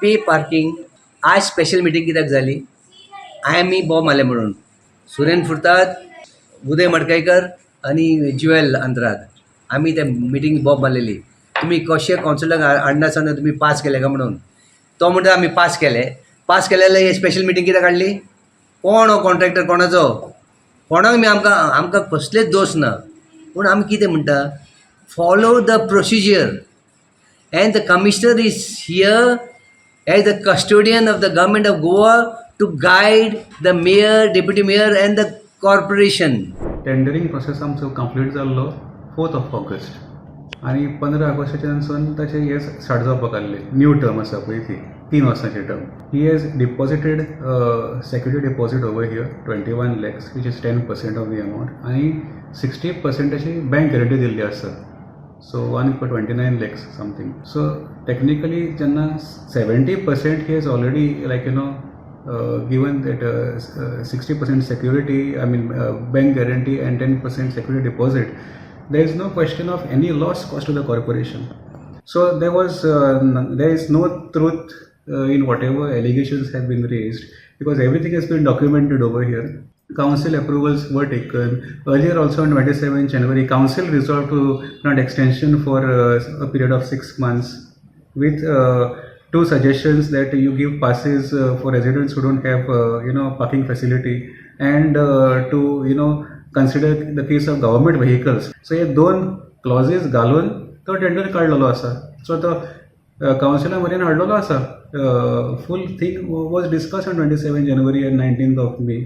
पे पार्किंग. आज special meeting कित्याक जाली? आमी बॉम्ब मारले म्हणून. सुरेन फुर्ताद, उदय मडकयकर आणि ज्युएल अंतराद आमी त्या मिटींग बॉम्ब मारलेली. तुम्ही कशे कावन्सिलराक हाडनासतना तुम्ही पास केले का म्हणून. तो म्हणटा आमी पास केले. पास केलेले हे स्पेशल मिटींग कित्याक हाडली? कोण हो कॉन्ट्रॅक्टर कोणाचो? कोणाक मी आमकां कसलेच दोश ना. पूण आमी कितें म्हणटा, follow the procedure and the commissioner is here as the custodian of the government of Goa to guide the mayor, deputy mayor and the corporation. Tendering process आमचो कंप्लीट जाल्लो 4th of August आणि 15 ऑगस्टाच्यानसून ताचे हे start जावपाक आसले. New term आसा पळय ती 3 वर्सांची term. He has deposited security deposit over here 21 lakhs which is 10% of the amount आणि 60% ताची बँक गॅरंटी दिल्ली आसा. So 1.29 lakhs something. So technically jenna 70% he has already given that 60% security, bank guarantee and 10% security deposit. There is no question of any loss caused to the corporation. So there is no truth in whatever allegations have been raised, because everything has been documented over here. Council approvals were taken. Earlier also on 27 January, Council resolved to grant extension for a period of 6 months with 2 suggestions that you give passes for residents who don't have parking facility and to consider the case of government vehicles. So hey 2 clauses घालून तो tender काडलेलो आसा. सो तो काउन्सिला मरेन हाडलेलो आसा. Full thing was discussed on 27 January and 19th of May.